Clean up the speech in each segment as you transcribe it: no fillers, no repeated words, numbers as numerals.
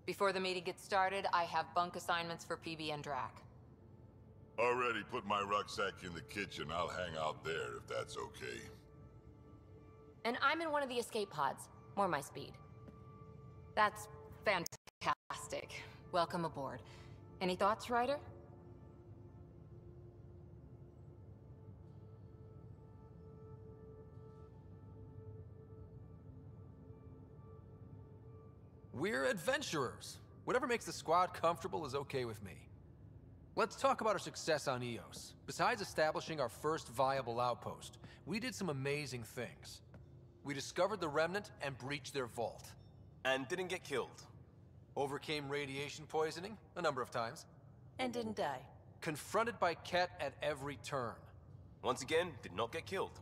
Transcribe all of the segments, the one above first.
Before the meeting gets started, I have bunk assignments for PB and Drac. Already put my rucksack in the kitchen. I'll hang out there if that's okay. And I'm in one of the escape pods. More my speed. That's fantastic. Welcome aboard. Any thoughts, Ryder? We're adventurers. Whatever makes the squad comfortable is okay with me. Let's talk about our success on Eos. Besides establishing our first viable outpost, we did some amazing things. We discovered the Remnant and breached their vault. And didn't get killed. Overcame radiation poisoning a number of times. And didn't die. Confronted by Ket at every turn. Once again, did not get killed.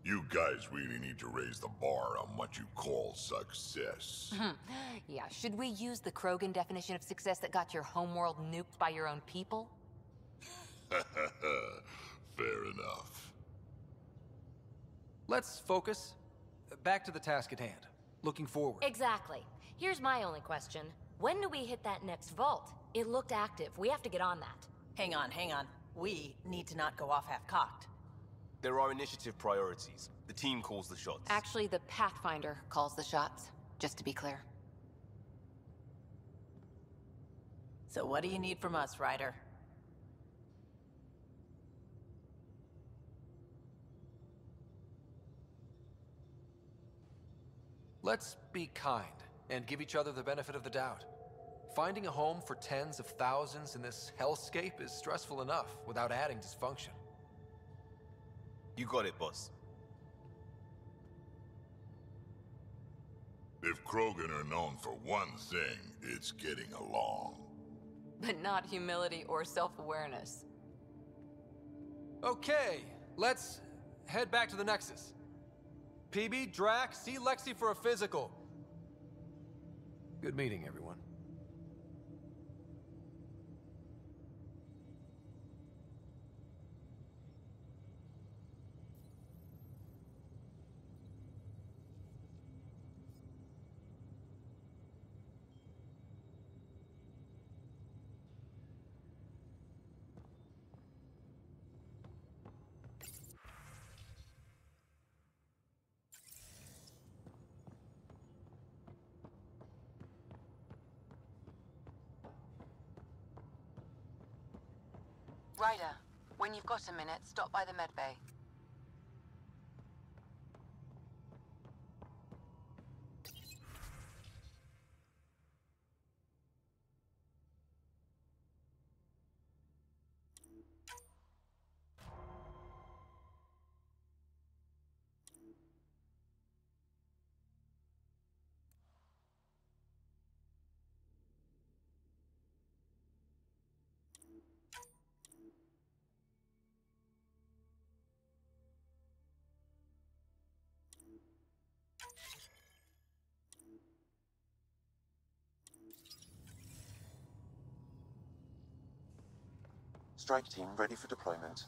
You guys really need to raise the bar on what you call success. Yeah, should we use the Krogan definition of success that got your homeworld nuked by your own people? Fair enough. Let's focus. Back to the task at hand. Looking forward. Exactly. Here's my only question. When do we hit that next vault? It looked active. We have to get on that. Hang on, hang on. We need to not go off half-cocked. There are initiative priorities. The team calls the shots. Actually, the Pathfinder calls the shots, just to be clear. So what do you need from us, Ryder? Let's be kind and give each other the benefit of the doubt. Finding a home for tens of thousands in this hellscape is stressful enough without adding dysfunction. You got it, boss. If Krogan are known for one thing, it's getting along. But not humility or self-awareness. Okay, let's head back to the Nexus. PB, Drac, see Lexi for a physical. Good meeting, everyone. Ryder, when you've got a minute, stop by the medbay. Strike team ready for deployment.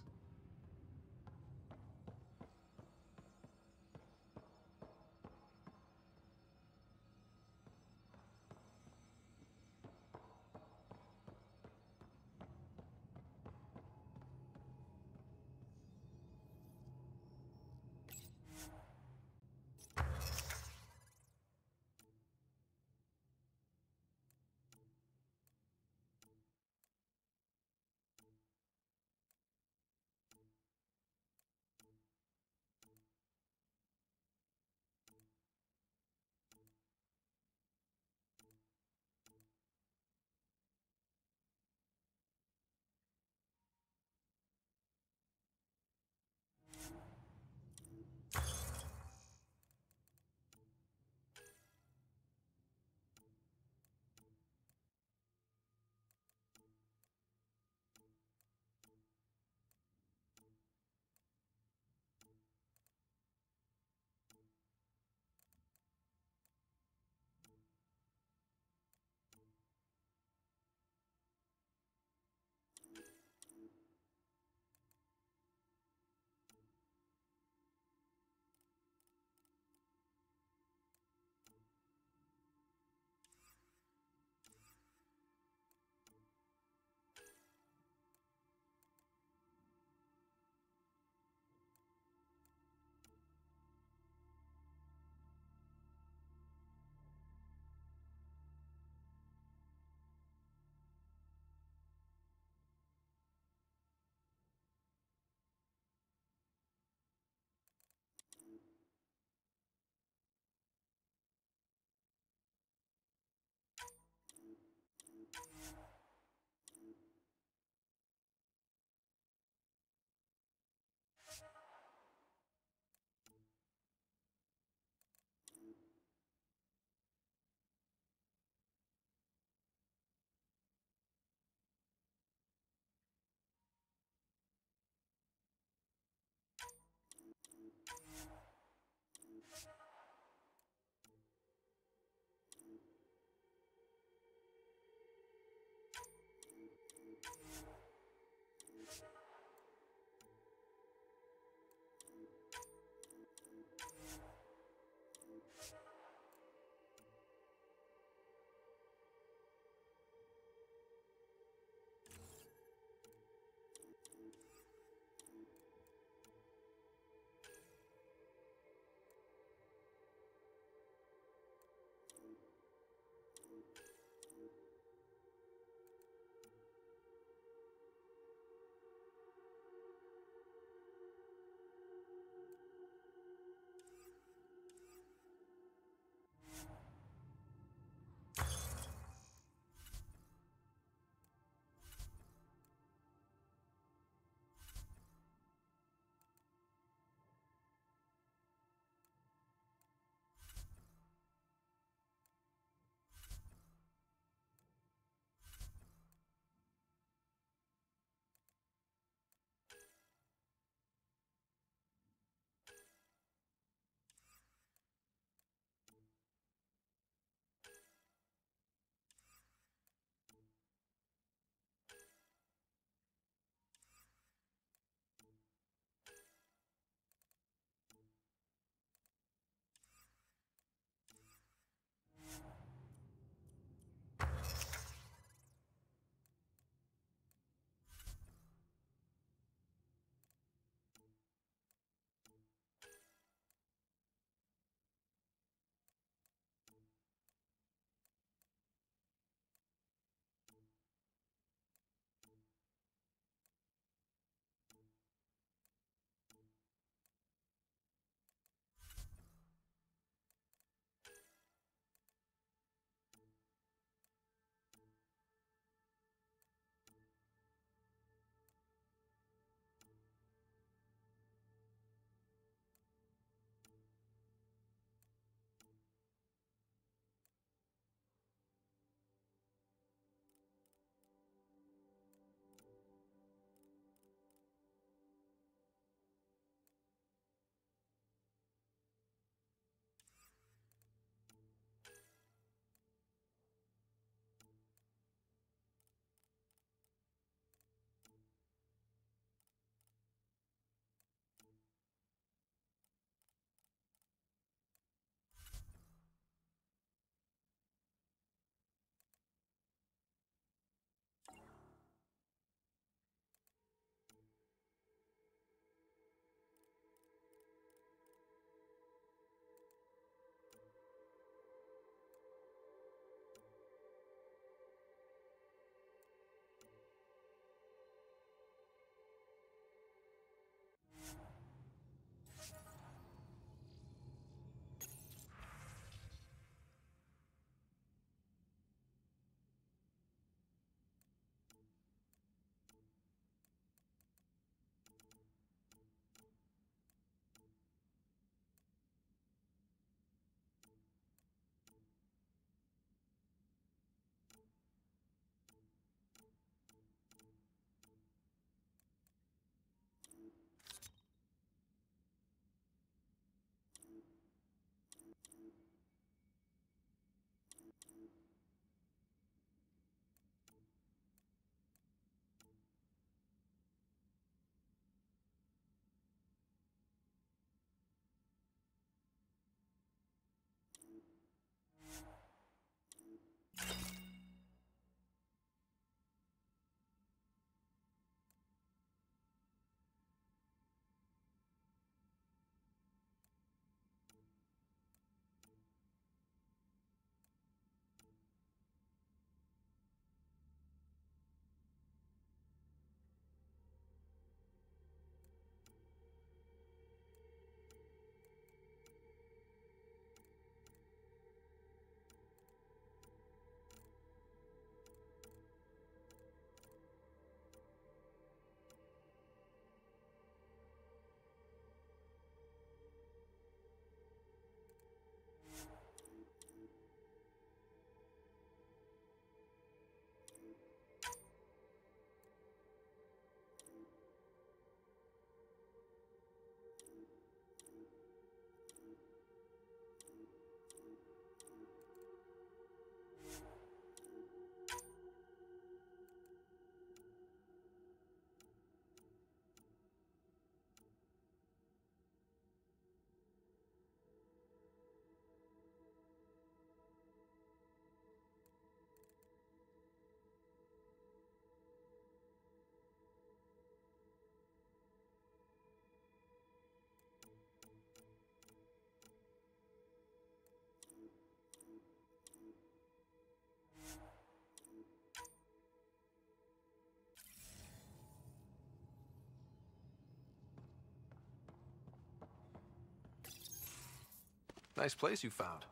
Nice place you found.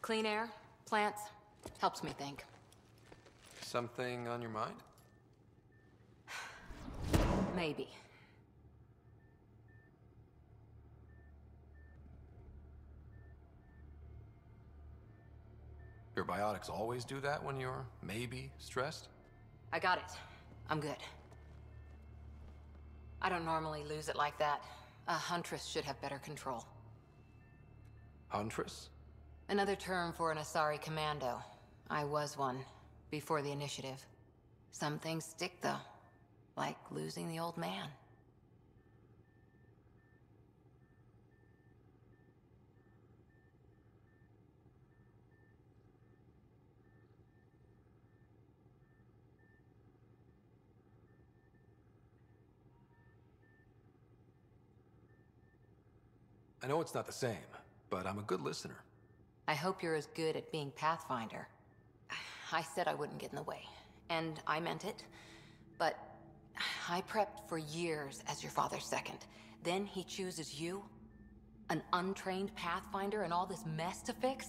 Clean air, plants, helps me think. Something on your mind? Maybe. Your biotics always do that when you're maybe stressed? I got it. I'm good. I don't normally lose it like that. A huntress should have better control. Huntress? Another term for an Asari commando. I was one, before the initiative. Some things stick, though. Like losing the old man. I know it's not the same, but I'm a good listener. I hope you're as good at being Pathfinder. I said I wouldn't get in the way, and I meant it. But I prepped for years as your father's second. Then he chooses you? An untrained Pathfinder and all this mess to fix?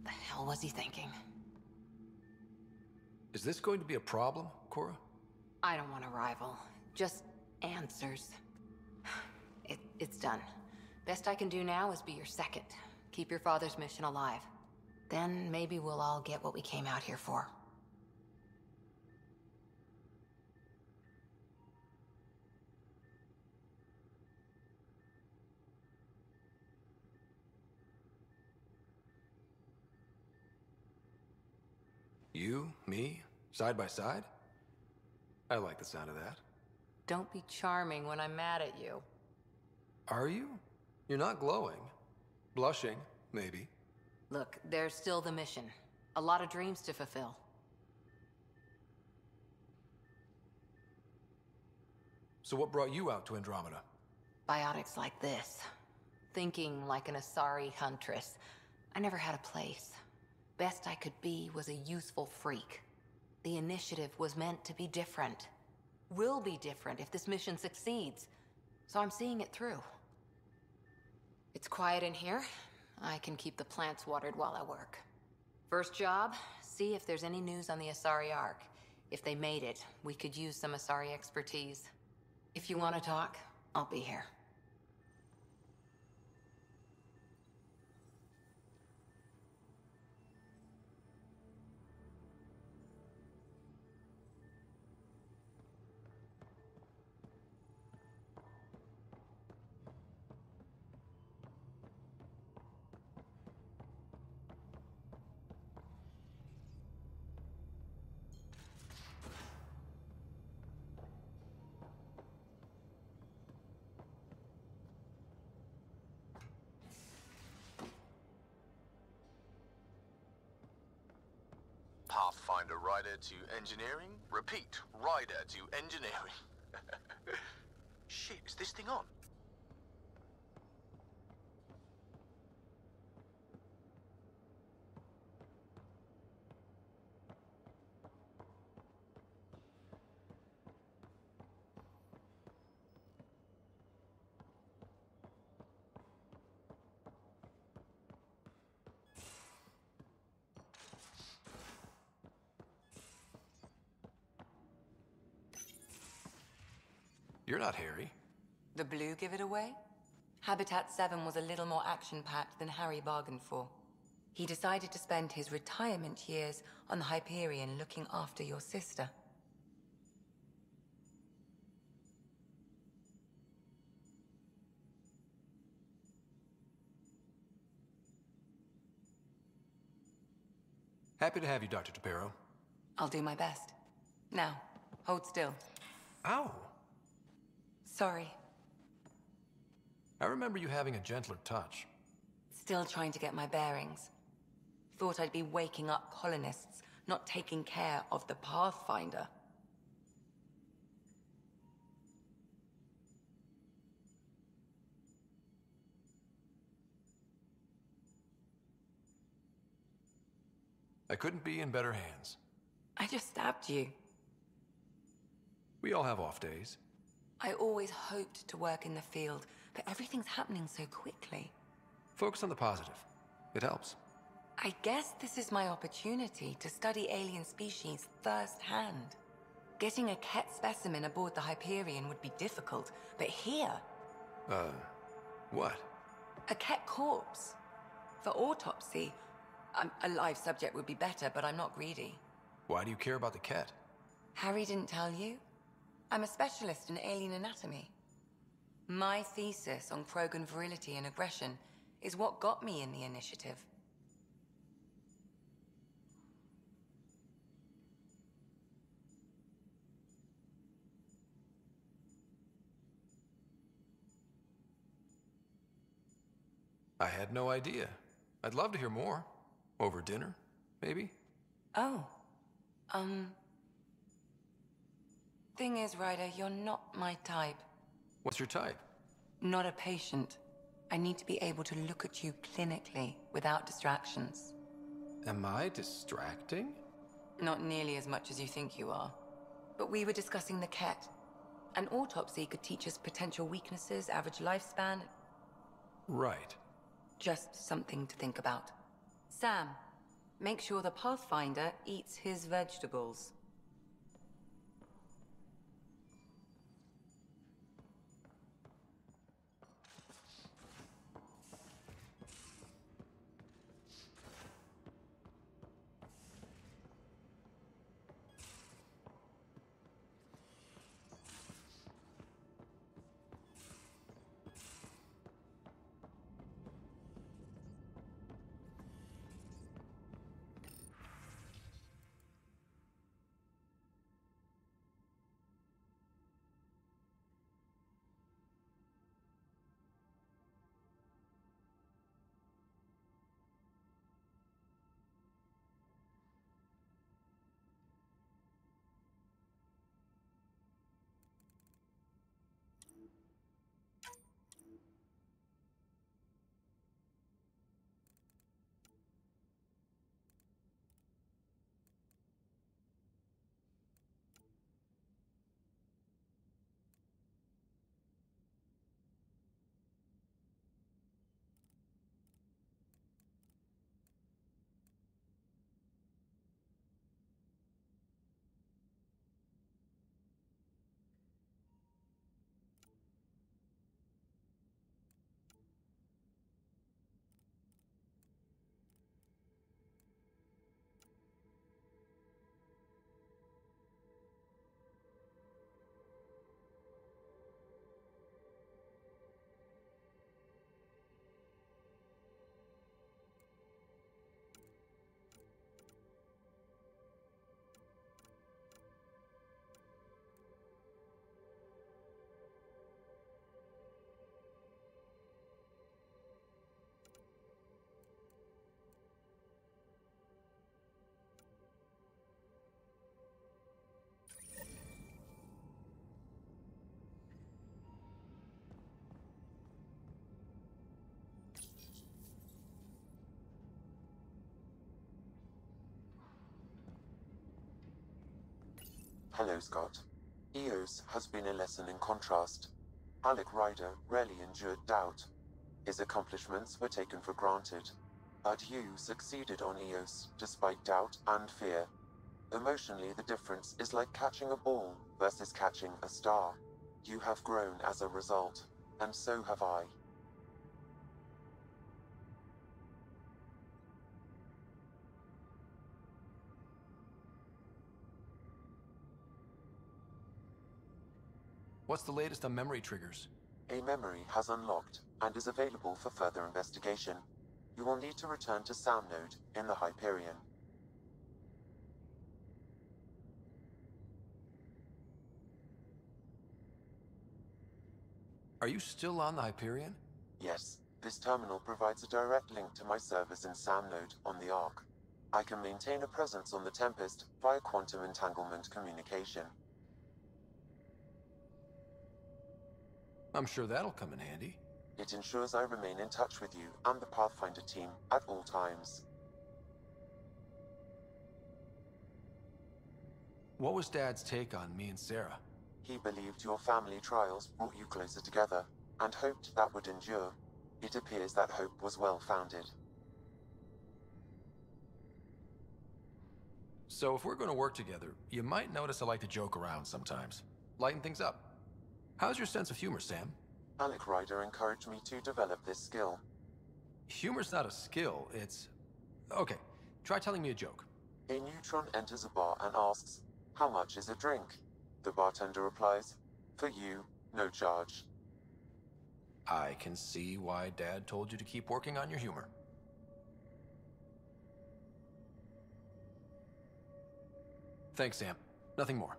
The hell was he thinking? Is this going to be a problem, Cora? I don't want a rival. Just answers. It's done. Best I can do now is be your second. Keep your father's mission alive. Then maybe we'll all get what we came out here for. You, me, side by side? I like the sound of that. Don't be charming when I'm mad at you. Are you? You're not glowing. Blushing, maybe. Look, there's still the mission. A lot of dreams to fulfill. So what brought you out to Andromeda? Biotics like this. Thinking like an Asari huntress. I never had a place. Best I could be was a useful freak. The initiative was meant to be different. Will be different if this mission succeeds. So I'm seeing it through. It's quiet in here. I can keep the plants watered while I work. First job, see if there's any news on the Asari Ark. If they made it, we could use some Asari expertise. If you want to talk, I'll be here. Pathfinder rider to engineering? Repeat, rider to engineering. Shit, is this thing on? You're not Harry. The blue give it away? Habitat 7 was a little more action-packed than Harry bargained for. He decided to spend his retirement years on the Hyperion looking after your sister. Happy to have you, Dr. Tapero. I'll do my best. Now, hold still. Ow! Sorry. I remember you having a gentler touch. Still trying to get my bearings. Thought I'd be waking up colonists, not taking care of the Pathfinder. I couldn't be in better hands. I just stabbed you. We all have off days. I always hoped to work in the field, but everything's happening so quickly. Focus on the positive. It helps. I guess this is my opportunity to study alien species firsthand. Getting a Ket specimen aboard the Hyperion would be difficult, but here... What? A Ket corpse. For autopsy, a live subject would be better, but I'm not greedy. Why do you care about the Ket? Harry didn't tell you? I'm a specialist in alien anatomy. My thesis on Krogan virility and aggression is what got me in the initiative. I had no idea. I'd love to hear more. Over dinner, maybe? Oh. Thing is, Ryder, you're not my type. What's your type? Not a patient. I need to be able to look at you clinically, without distractions. Am I distracting? Not nearly as much as you think you are. But we were discussing the Ket. An autopsy could teach us potential weaknesses, average lifespan. Right. Just something to think about. Sam, make sure the Pathfinder eats his vegetables. Hello, Scott. Eos has been a lesson in contrast. Alec Ryder rarely endured doubt. His accomplishments were taken for granted. But you succeeded on Eos, despite doubt and fear. Emotionally, the difference is like catching a ball versus catching a star. You have grown as a result, and so have I. What's the latest on memory triggers? A memory has unlocked and is available for further investigation. You will need to return to Sam Node in the Hyperion. Are you still on the Hyperion? Yes, this terminal provides a direct link to my servers in Sam Node on the Ark. I can maintain a presence on the Tempest via quantum entanglement communication. I'm sure that'll come in handy. It ensures I remain in touch with you and the Pathfinder team at all times. What was Dad's take on me and Sarah? He believed your family trials brought you closer together, and hoped that would endure. It appears that hope was well-founded. So if we're going to work together, you might notice I like to joke around sometimes. Lighten things up. How's your sense of humor, Sam? Alec Ryder encouraged me to develop this skill. Humor's not a skill, it's... Okay, try telling me a joke. A neutron enters a bar and asks, "How much is a drink?" The bartender replies, "For you, no charge." I can see why Dad told you to keep working on your humor. Thanks, Sam. Nothing more.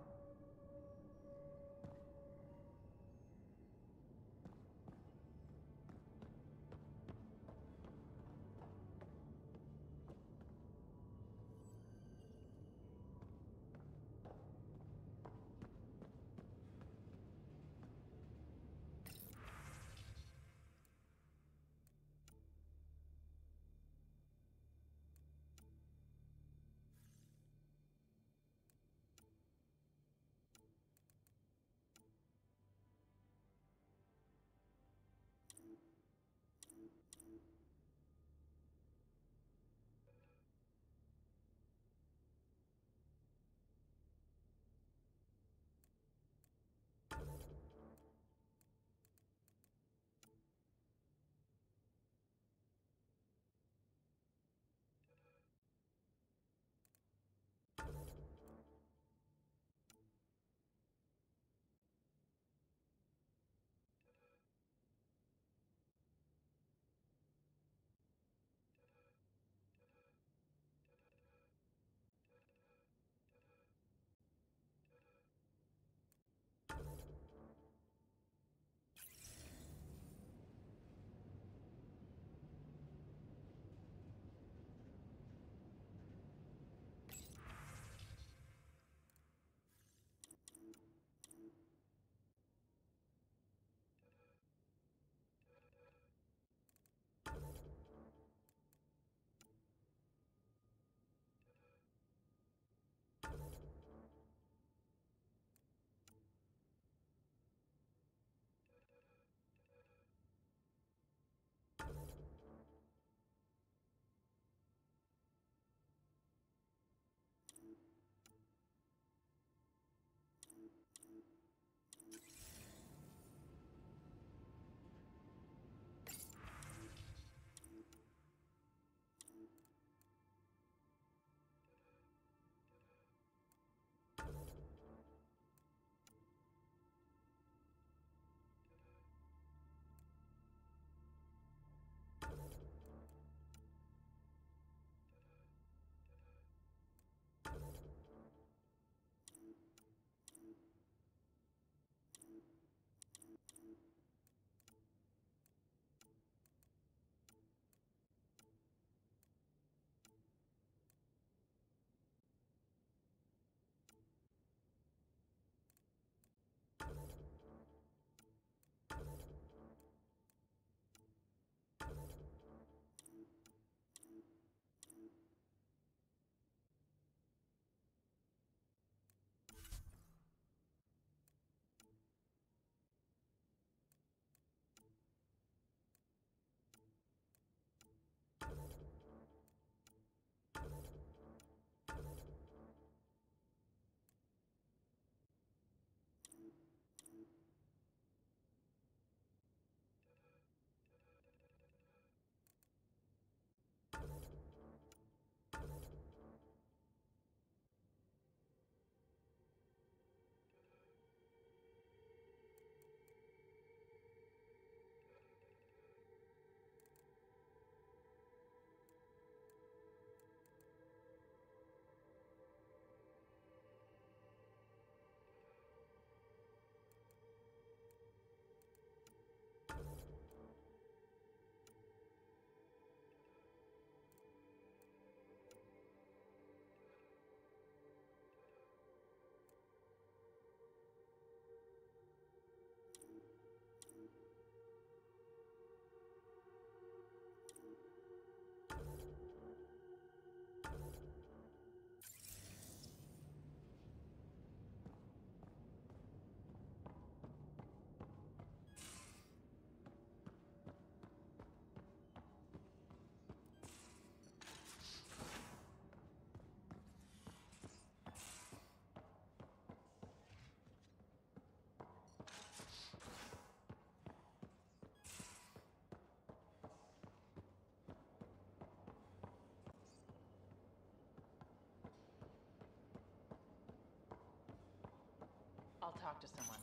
talk to someone.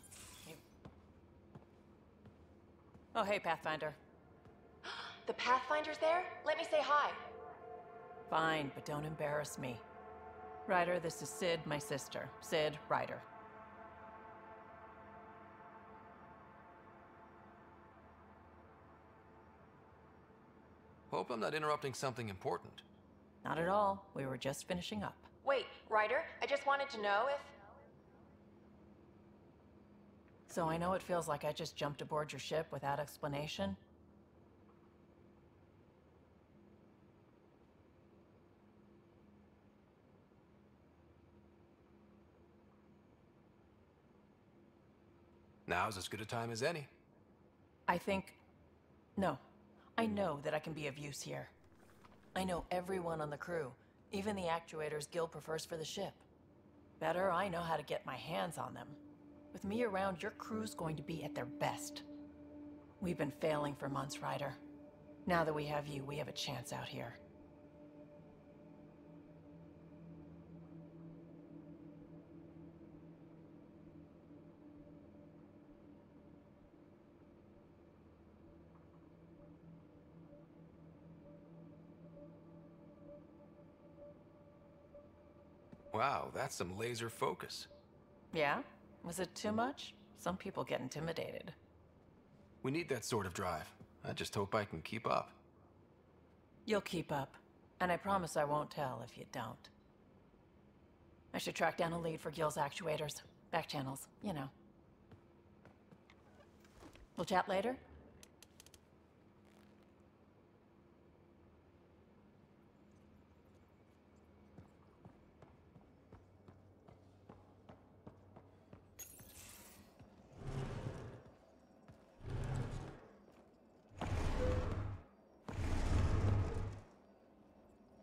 Oh, hey, Pathfinder. The Pathfinder's there? Let me say hi. Fine, but don't embarrass me. Ryder, this is Sid, my sister. Sid, Ryder. Hope I'm not interrupting something important. Not at all. We were just finishing up. Wait, Ryder, I just wanted to know if... So I know it feels like I just jumped aboard your ship without explanation. Now's as good a time as any. No. I know that I can be of use here. I know everyone on the crew, even the actuators Gil prefers for the ship. Better, I know how to get my hands on them. With me around, your crew's going to be at their best. We've been failing for months, Ryder. Now that we have you, we have a chance out here. Wow, that's some laser focus. Yeah? Was it too much? Some people get intimidated. We need that sort of drive. I just hope I can keep up. You'll keep up. And I promise I won't tell if you don't. I should track down a lead for Gil's actuators. Back channels, you know. We'll chat later?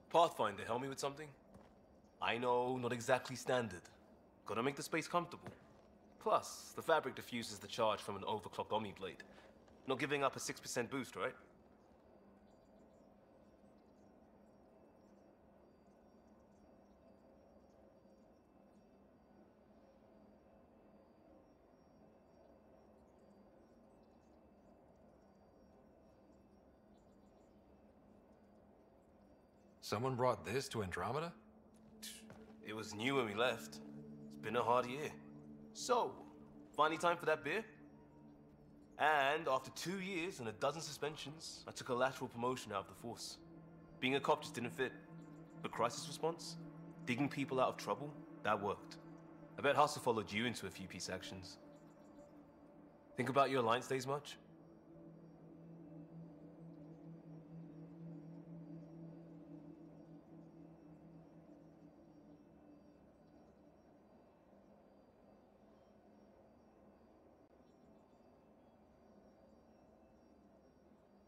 Pathfinder, help me with something? I know, not exactly standard. Gotta make the space comfortable. Plus, the fabric diffuses the charge from an overclocked Omni blade. Not giving up a 6% boost, right? Someone brought this to Andromeda? It was new when we left. It's been a hard year. So, finally time for that beer? And after 2 years and a dozen suspensions, I took a lateral promotion out of the force. Being a cop just didn't fit. But crisis response? Digging people out of trouble? That worked. I bet Hustle followed you into a few peace actions. Think about your Alliance days much?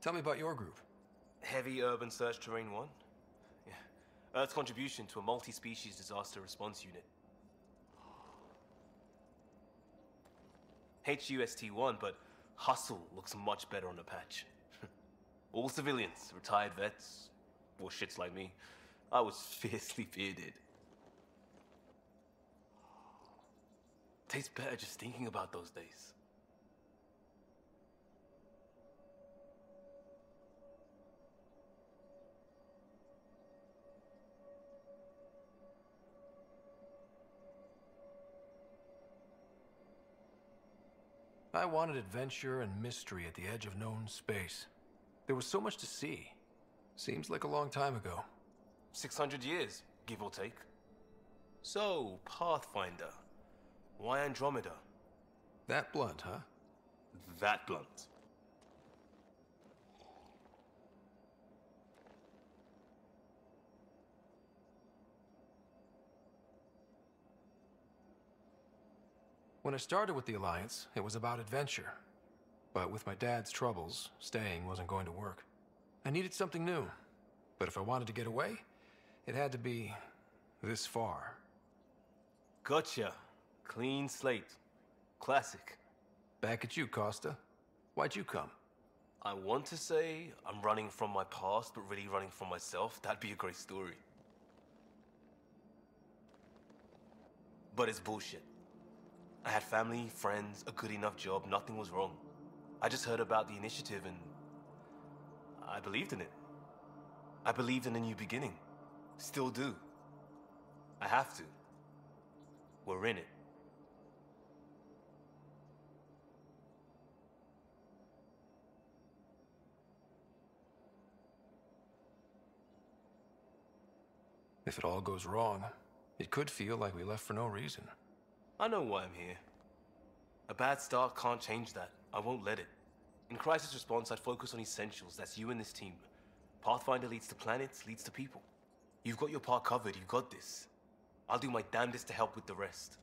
Tell me about your group. Heavy Urban Search Terrain 1? Yeah. Earth's contribution to a multi-species disaster response unit. HUST-1, but Hustle looks much better on the patch. All civilians, retired vets, or shits like me. I was fiercely bearded. Tastes better just thinking about those days. I wanted adventure and mystery at the edge of known space. There was so much to see. Seems like a long time ago. 600 years, give or take. So, Pathfinder. Why Andromeda? That blunt, huh? That blunt. When I started with the Alliance, it was about adventure. But with my dad's troubles, staying wasn't going to work. I needed something new. But if I wanted to get away, it had to be this far. Gotcha. Clean slate. Classic. Back at you, Costa. Why'd you come? I want to say I'm running from my past, but really running from myself. That'd be a great story. But it's bullshit. I had family, friends, a good enough job, nothing was wrong. I just heard about the initiative and I believed in it. I believed in a new beginning. Still do. I have to. We're in it. If it all goes wrong, it could feel like we left for no reason. I know why I'm here. A bad start can't change that. I won't let it. In crisis response, I'd focus on essentials. That's you and this team. Pathfinder leads to planets, leads to people. You've got your part covered. You've got this. I'll do my damnedest to help with the rest.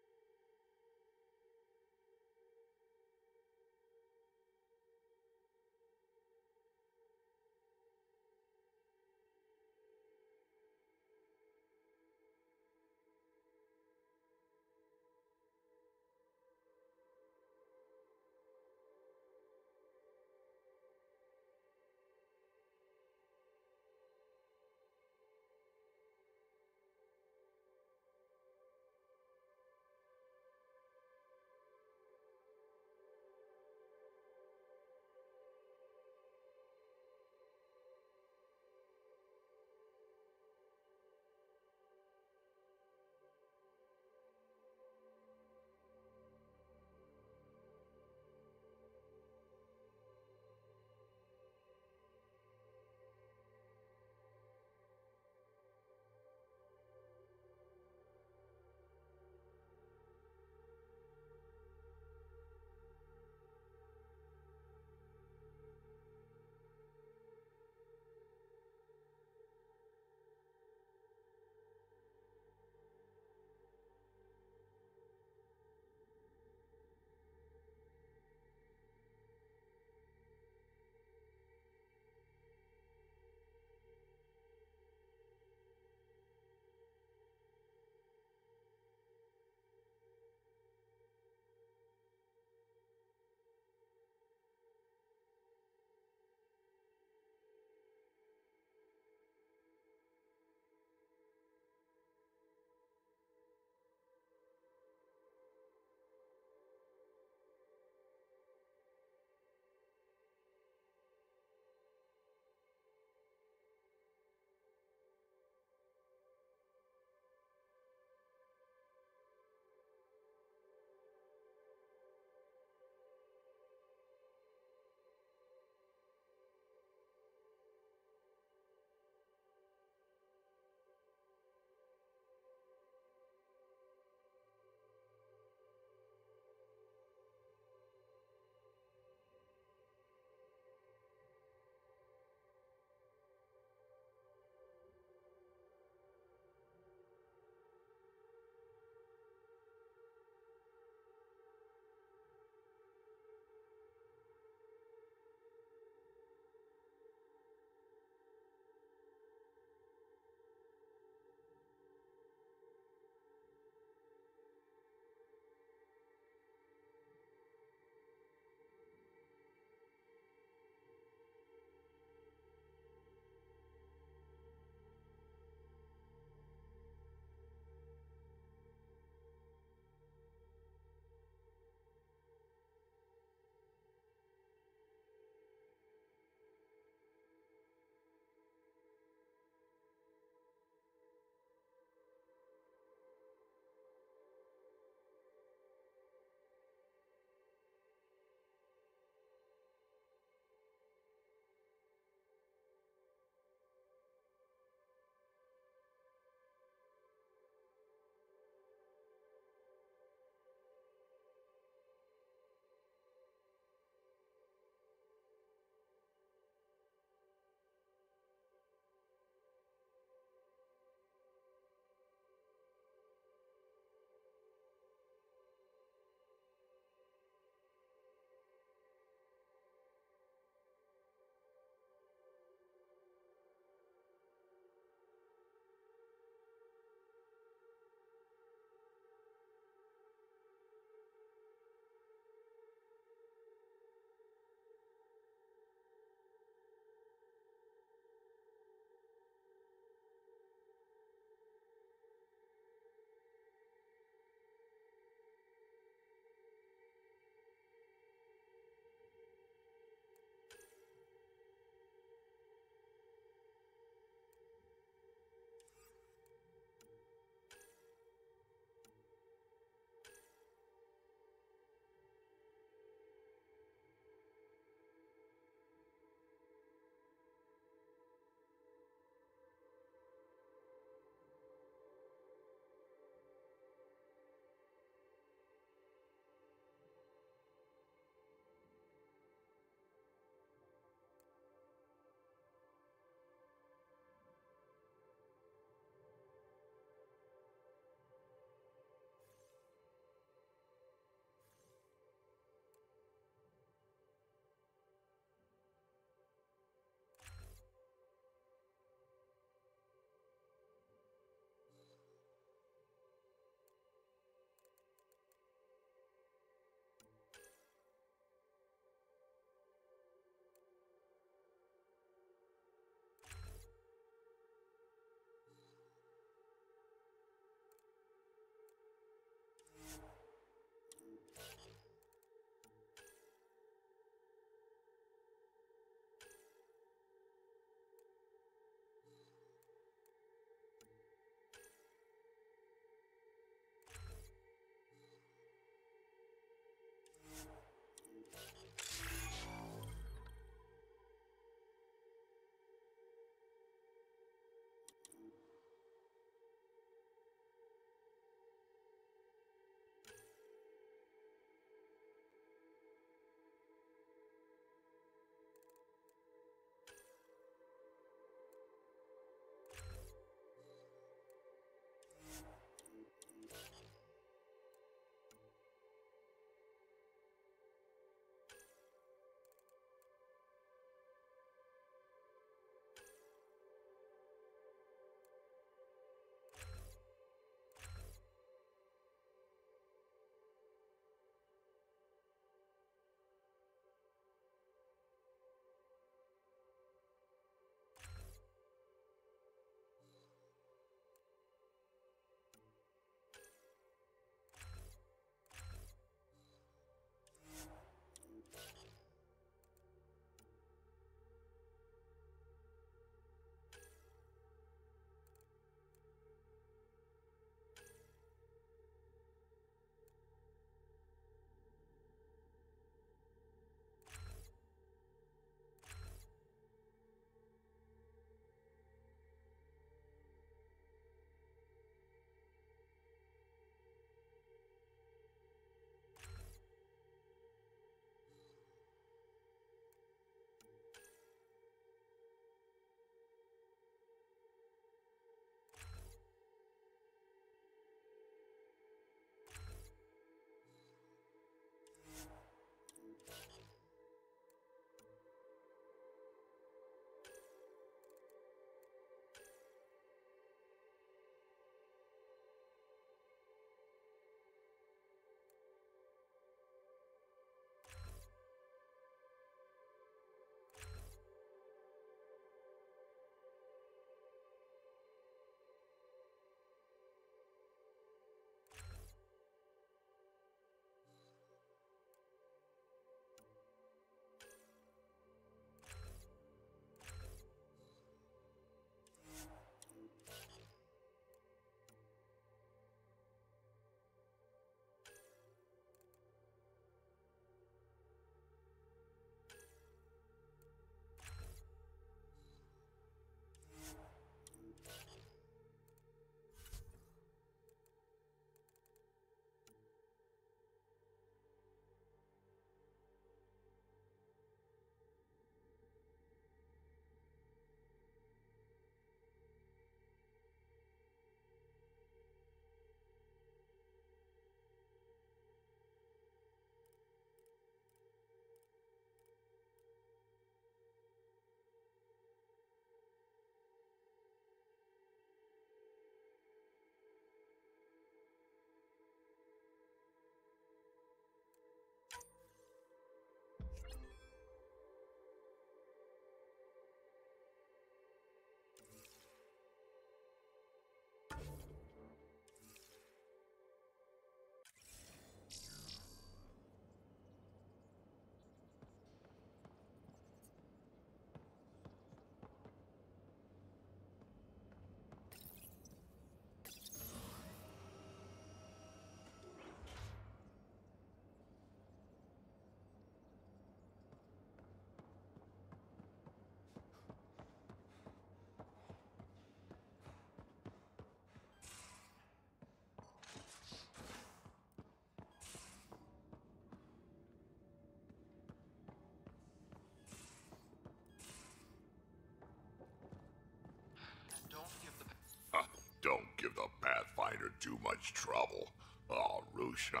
Pathfinder too much trouble. Oh, Roshan.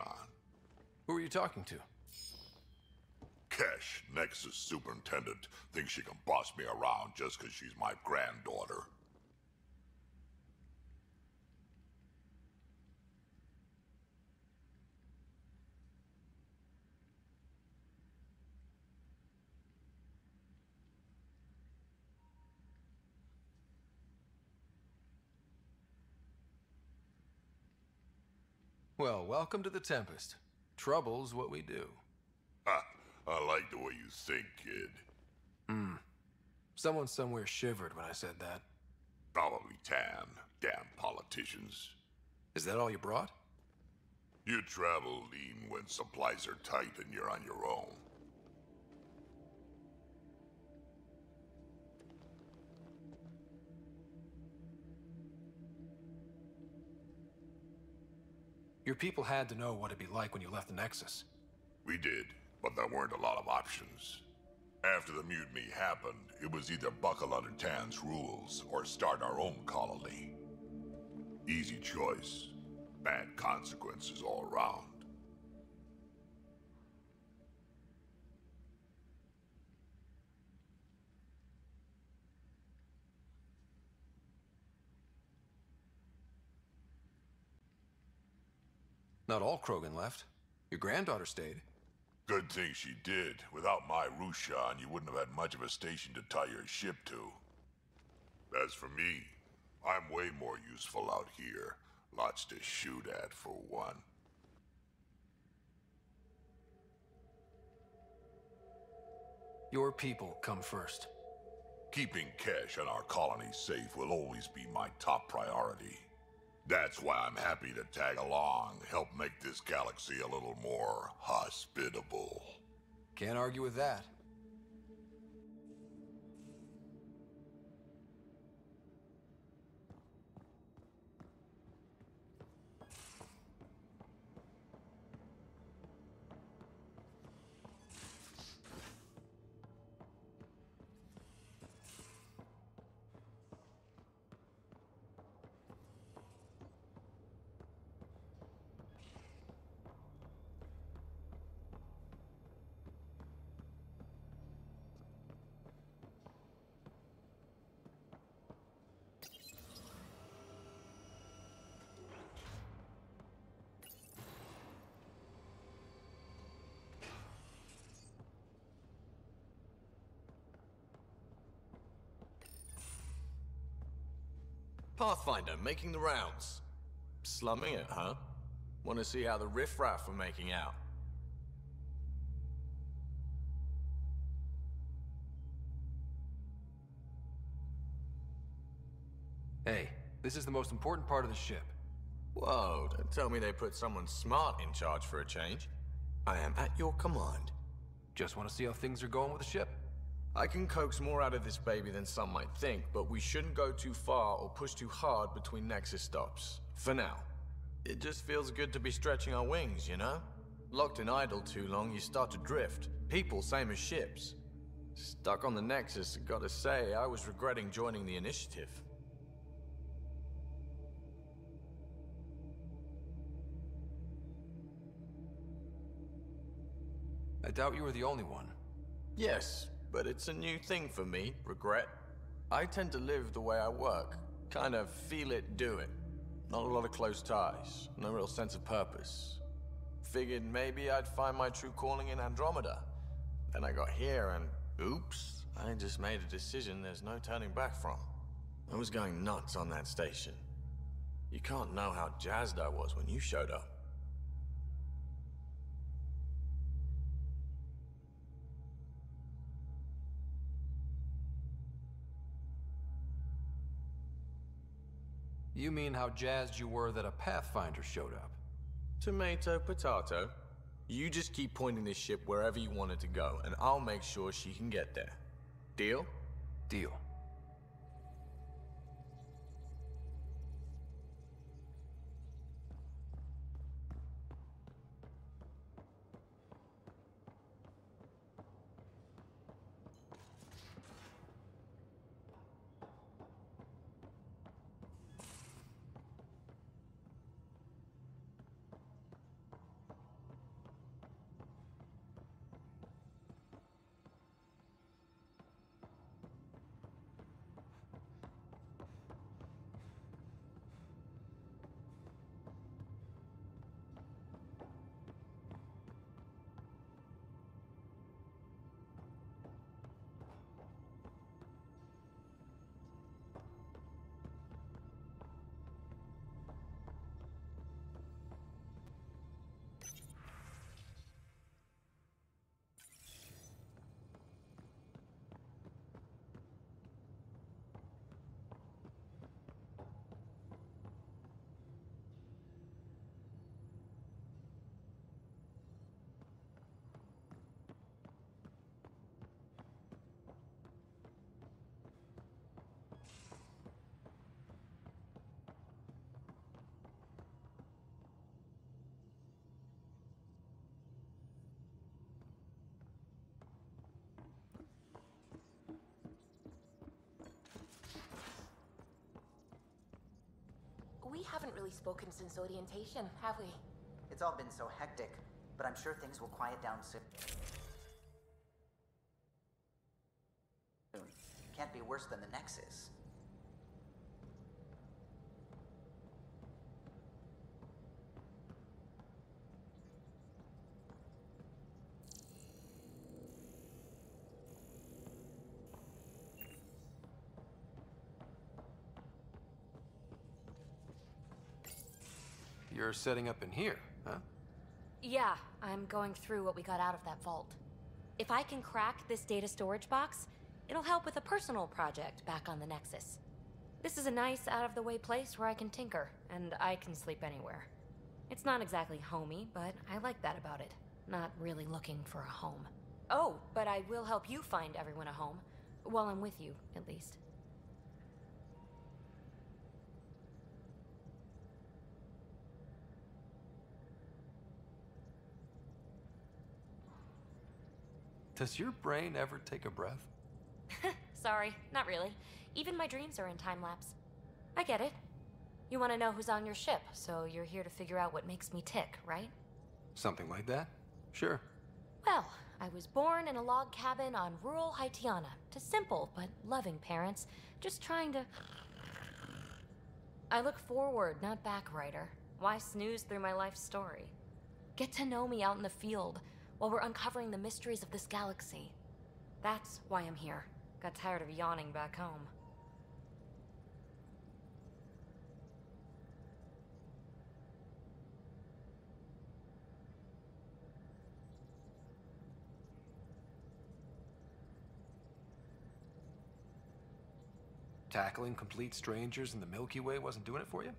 Who are you talking to? Kesh, Nexus Superintendent, thinks she can boss me around just because she's my granddaughter. Well, welcome to the Tempest. Trouble's what we do. Ha! I like the way you think, kid. Someone somewhere shivered when I said that. Probably Tan. Damn politicians. Is that all you brought? You travel lean when supplies are tight and you're on your own. Your people had to know what it'd be like when you left the Nexus. We did, but there weren't a lot of options. After the mutiny happened, it was either buckle under Tan's rules or start our own colony. Easy choice. Bad consequences all around. Not all Krogan left. Your granddaughter stayed. Good thing she did. Without my Rushan, you wouldn't have had much of a station to tie your ship to. As for me, I'm way more useful out here. Lots to shoot at, for one. Your people come first. Keeping Kesh and our colony safe will always be my top priority. That's why I'm happy to tag along, help make this galaxy a little more hospitable. Can't argue with that. Pathfinder, making the rounds. Slumming it, huh? Want to see how the riffraff are making out? Hey, this is the most important part of the ship. Whoa, don't tell me they put someone smart in charge for a change. I am at your command. Just want to see how things are going with the ship. I can coax more out of this baby than some might think, but we shouldn't go too far or push too hard between Nexus stops. For now. It just feels good to be stretching our wings, you know? Locked in idle too long, you start to drift. People, same as ships. Stuck on the Nexus, gotta say, I was regretting joining the initiative. I doubt you were the only one. Yes, but it's a new thing for me, regret. I tend to live the way I work. Kind of feel it, do it. Not a lot of close ties, no real sense of purpose. Figured maybe I'd find my true calling in Andromeda. Then I got here and, oops, I just made a decision there's no turning back from. I was going nuts on that station. You can't know how jazzed I was when you showed up. You mean how jazzed you were that a Pathfinder showed up? Tomato, potato. You just keep pointing this ship wherever you want it to go, and I'll make sure she can get there. Deal? Deal. haven't really spoken since orientation, have we? It's all been so hectic, but I'm sure things will quiet down soon. Can't be worse than the Nexus. You're setting up in here, huh? Yeah, I'm going through what we got out of that vault. If I can crack this data storage box, it'll help with a personal project back on the Nexus. This is a nice, out-of-the-way place where I can tinker, and I can sleep anywhere. It's not exactly homey, but I like that about it. Not really looking for a home. Oh, but I will help you find everyone a home. While I'm with you, at least. Does your brain ever take a breath? Sorry, not really. Even my dreams are in time-lapse. I get it. You want to know who's on your ship, so you're here to figure out what makes me tick, right? Something like that? Sure. Well, I was born in a log cabin on rural Haitiana to simple but loving parents, just trying to... I look forward, not back, writer. Why snooze through my life story? Get to know me out in the field, while we're uncovering the mysteries of this galaxy. That's why I'm here. Got tired of yawning back home. Tackling complete strangers in the Milky Way wasn't doing it for you?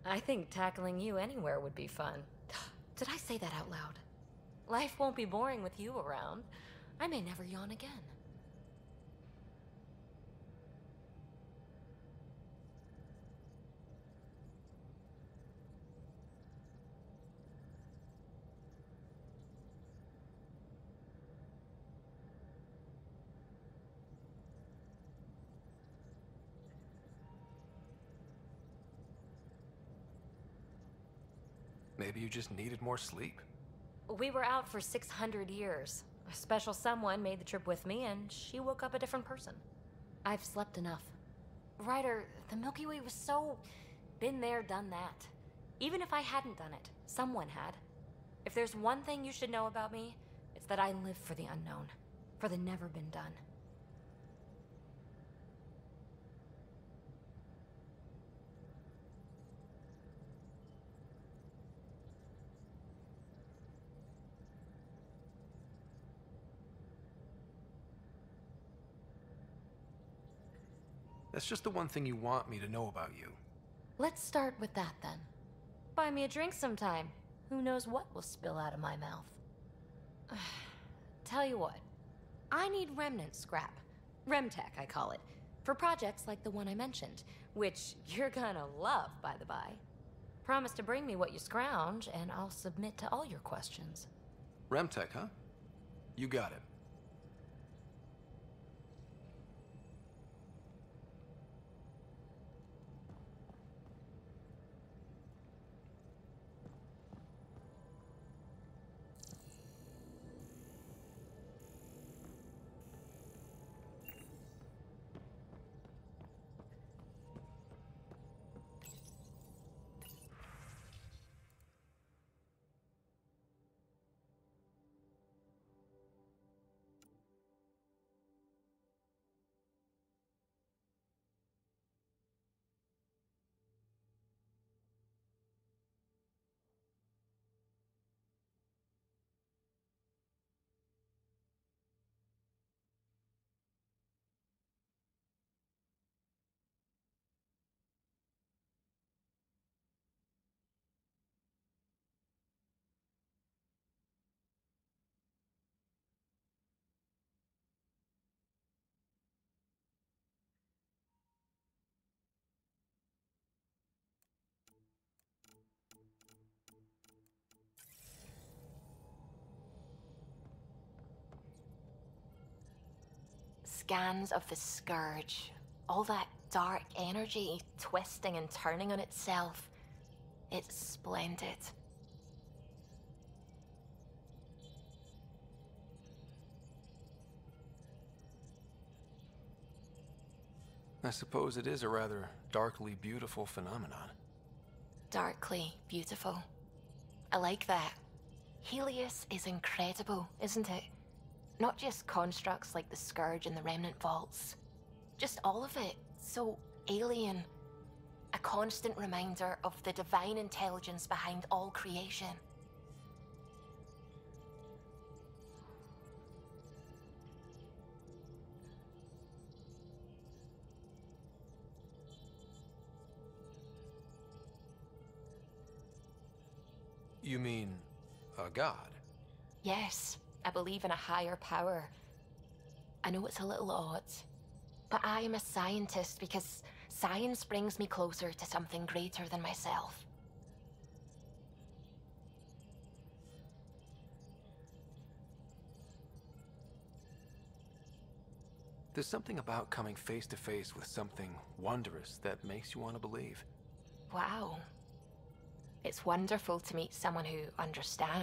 I think tackling you anywhere would be fun. Did I say that out loud? Life won't be boring with you around. I may never yawn again. Maybe you just needed more sleep. We were out for 600 years. A special someone made the trip with me, and she woke up a different person. I've slept enough. Ryder, the Milky Way was so... been there, done that. Even if I hadn't done it, someone had. If there's one thing you should know about me, it's that I live for the unknown. For the never been done. That's just the one thing you want me to know about you. Let's start with that, then. Buy me a drink sometime. Who knows what will spill out of my mouth. Tell you what. I need remnant scrap. Remtech, I call it. For projects like the one I mentioned. Which you're gonna love, by the by. Promise to bring me what you scrounge, and I'll submit to all your questions. Remtech, huh? You got it. Scans of the Scourge. All that dark energy twisting and turning on itself. It's splendid. I suppose it is a rather darkly beautiful phenomenon. Darkly beautiful. I like that. Helios is incredible, isn't it? Not just constructs like the Scourge and the Remnant Vaults. Just all of it. So alien. A constant reminder of the divine intelligence behind all creation. You mean a god? Yes, I believe in a higher power. I know it's a little odd, but I am a scientist because science brings me closer to something greater than myself. There's something about coming face to face with something wondrous that makes you want to believe. Wow. It's wonderful to meet someone who understands.